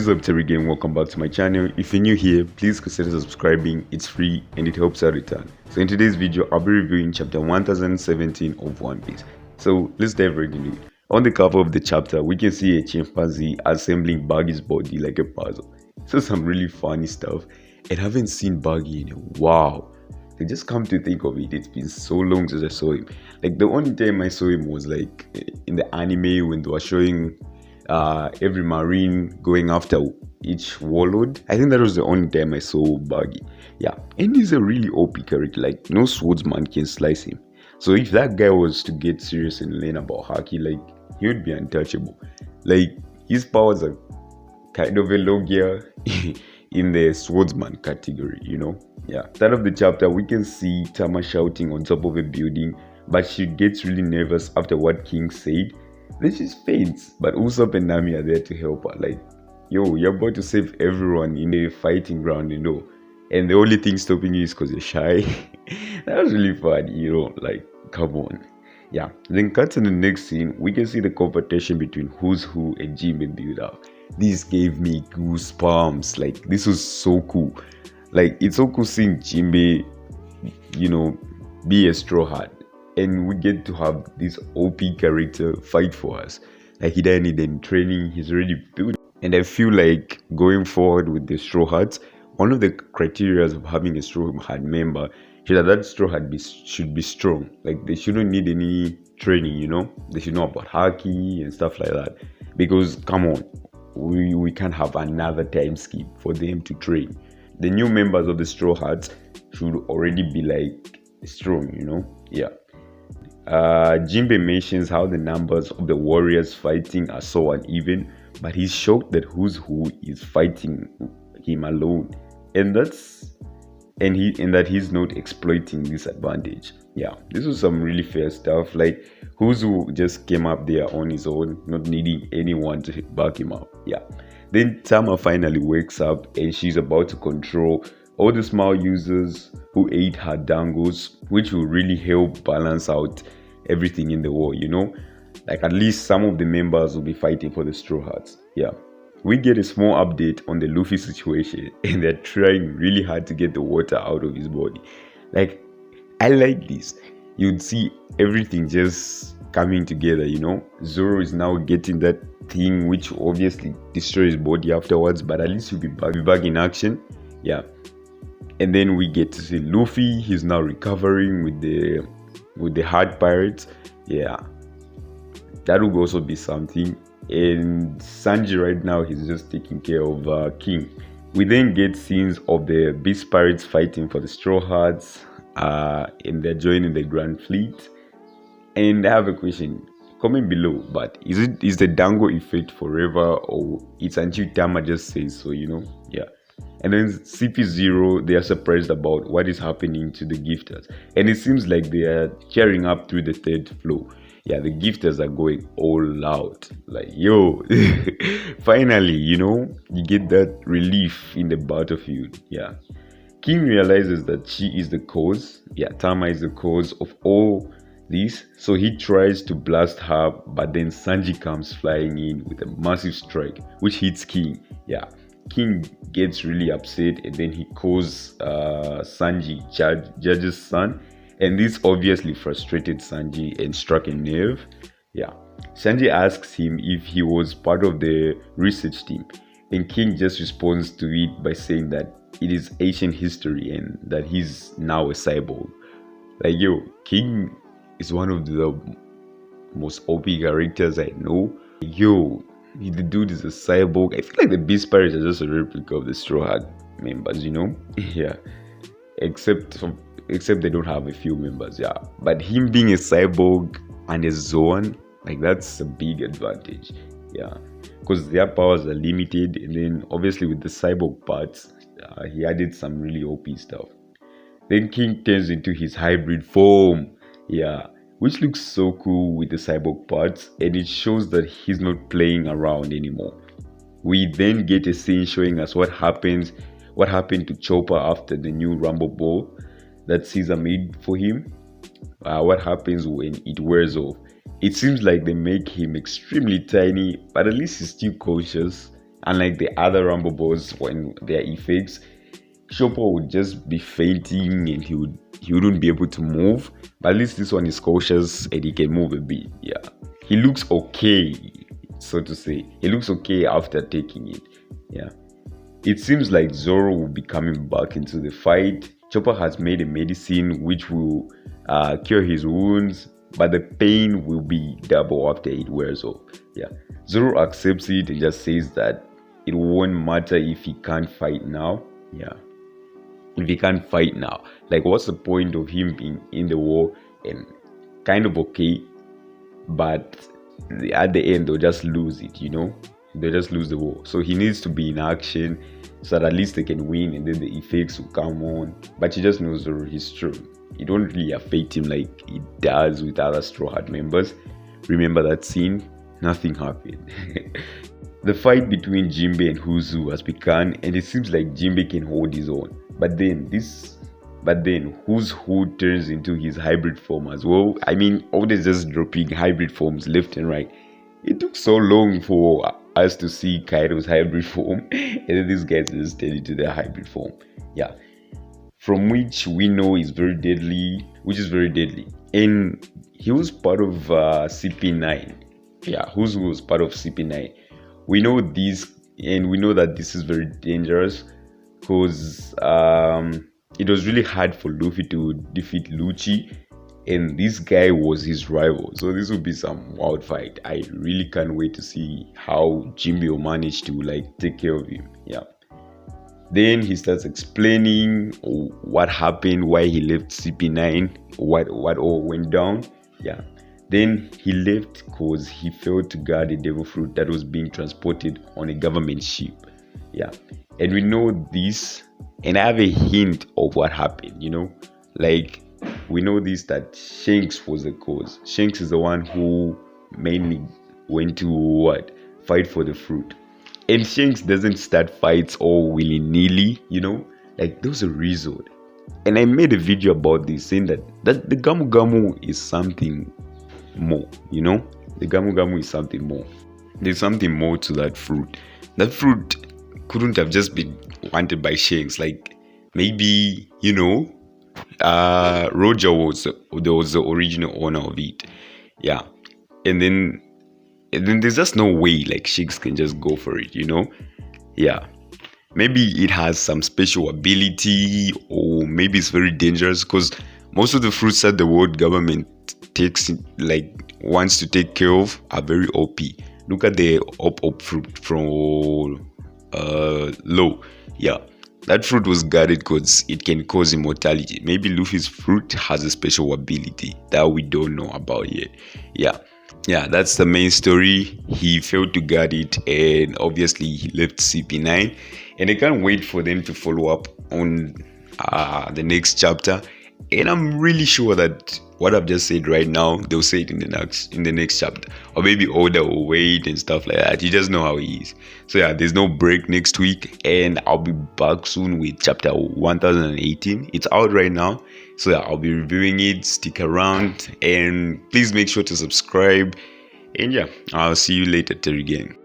What's up Terry Game, welcome back to my channel. If you're new here, please consider subscribing. It's free and it helps out a ton. So in today's video, I'll be reviewing chapter 1017 of One Piece. So let's dive right into it. On the cover of the chapter, we can see a chimpanzee assembling Baggy's body like a puzzle. So some really funny stuff. And I haven't seen Baggy in a while. So just come to think of it, it's been so long since I saw him. Like the only time I saw him was like in the anime when they were showing every marine going after each warlord. I think that was the only time I saw Baggy. Yeah, and he's a really OP character. Like no swordsman can slice him. So if that guy was to get serious and learn about haki, like he would be untouchable. Like his powers are kind of a low gear in the swordsman category, you know. Yeah, start of the chapter we can see Tama shouting on top of a building, but she gets really nervous after what King said. Then she faints, but Usopp and Nami are there to help her. Like, yo, you're about to save everyone in a fighting ground, you know, and the only thing stopping you is because you're shy. That was really fun, you know, like, come on. Yeah, then cut to the next scene, we can see the competition between Who's Who and Jinbe build up. This gave me goosebumps. Like, this was so cool. Like, it's so cool seeing Jinbe, you know, be a straw hat. And we get to have this OP character fight for us. Like he didn't need any training, he's already built. And I feel like going forward with the Straw Hats, one of the criteria of having a Straw Hat member is that Straw Hat should be strong. Like they shouldn't need any training, you know. They should know about haki and stuff like that. Because come on, we can't have another time skip for them to train. The new members of the Straw Hats should already be like strong, you know. Yeah. Jinbe mentions how the numbers of the warriors fighting are so uneven, but he's shocked that Who's Who is fighting him alone, and that he's not exploiting this advantage. Yeah, this was some really fair stuff. Like Who's Who just came up there on his own, not needing anyone to back him up. Yeah, then Tama finally wakes up and she's about to control all the small users who ate her dangos, which will really help balance out everything in the war, you know. Like at least some of the members will be fighting for the Straw Hats. Yeah, we get a small update on the Luffy situation and they're trying really hard to get the water out of his body. Like I like this. You'd see everything just coming together, you know. Zoro is now getting that thing which obviously destroys his body afterwards, but at least he'll be back in action. Yeah. And then we get to see Luffy. He's now recovering with the hard pirates. Yeah, that would also be something. And Sanji right now, he's just taking care of King. We then get scenes of the Beast Pirates fighting for the Straw Hats, and they're joining the Grand Fleet. And I have a question. Comment below, but is the Dango effect forever, or it's until Tama just says so, you know? Yeah. And then CP0, they are surprised about what is happening to the gifters. And it seems like they are cheering up through the third floor. Yeah, the gifters are going all out. Like, yo, finally, you know, you get that relief in the battlefield. Yeah. King realizes that she is the cause. Yeah, Tama is the cause of all this. So he tries to blast her, but then Sanji comes flying in with a massive strike, which hits King. Yeah. King gets really upset and then he calls Sanji Judge's son, and this obviously frustrated Sanji and struck a nerve. Yeah, Sanji asks him if he was part of the research team, and King just responds to it by saying that it is ancient history and that he's now a cyborg. Like, yo, King is one of the most OP characters I know. Yo, the dude is a cyborg. I feel like the Beast Pirates are just a replica of the Straw Hat members, you know. Yeah, except they don't have a few members. Yeah, but him being a cyborg and a Zoan, like that's a big advantage. Yeah, because their powers are limited, and then obviously with the cyborg parts, he added some really OP stuff. Then King turns into his hybrid form. Yeah, which looks so cool with the cyborg parts, and it shows that he's not playing around anymore. We then get a scene showing us what happened to Chopper after the new Rumble Ball that Caesar made for him. What happens when it wears off. It seems like they make him extremely tiny, but at least he's still conscious. unlike the other Rumble boss when their effects, Chopper would just be fainting and he wouldn't be able to move. But at least this one is cautious and he can move a bit. Yeah, he looks okay, so to say. He looks okay after taking it. Yeah, it seems like Zoro will be coming back into the fight. Chopper has made a medicine which will cure his wounds, but the pain will be double after it wears off. Yeah, Zoro accepts it and just says that it won't matter if he can't fight now. Yeah, if he can't fight now, like what's the point of him being in the war and kind of okay, but at the end they'll just lose it, they'll just lose the war. So he needs to be in action so that at least they can win and then the effects will come on. But he just knows Zoro is strong. It won't really affect him like it does with other Straw Hat members. Remember that scene? Nothing happened. The fight between Jinbe and Huzu has begun, and it seems like Jinbe can hold his own. But then Huzu turns into his hybrid form as well. I mean, always just dropping hybrid forms left and right. It took so long for us to see Kaido's hybrid form, and then these guys just turn into their hybrid form. Yeah, from which we know is very deadly, and he was part of CP9. Yeah, Huzu was part of CP9. We know this, and we know that this is very dangerous because it was really hard for Luffy to defeat Lucci, and this guy was his rival. So this will be some wild fight. I really can't wait to see how Jinbe will manage to take care of him. Yeah. Then he starts explaining what happened, why he left CP9, what all went down. Yeah. Then he left because he failed to guard a devil fruit that was being transported on a government ship. Yeah. And we know this, and I have a hint of what happened, we know this, that Shanks was the cause. Shanks is the one who mainly went to fight for the fruit. And Shanks doesn't start fights all willy-nilly, there was a reason. And I made a video about this, saying that the Gomu Gomu is something more, the Gomu Gomu is something more. There's something more to that fruit. That fruit couldn't have just been wanted by Shanks. Maybe, Roger was the original owner of it. Yeah. And then there's just no way Shanks can just go for it, Yeah. Maybe it has some special ability, or maybe it's very dangerous, because most of the fruits that the world government wants to take care of are very OP. Look at the op fruit from Low. Yeah, that fruit was guarded because it can cause immortality. Maybe Luffy's fruit has a special ability that we don't know about yet. Yeah, that's the main story. He failed to guard it, and obviously he left CP9, and I can't wait for them to follow up on the next chapter. And I'm really sure that what I've just said right now, they'll say it in the next chapter, or maybe Oda will wait and stuff like that. You just know how he is. So yeah, there's no break next week, and I'll be back soon with chapter 1018. It's out right now, so yeah, I'll be reviewing it. Stick around, and please make sure to subscribe. And yeah, I'll see you later, Terry gang.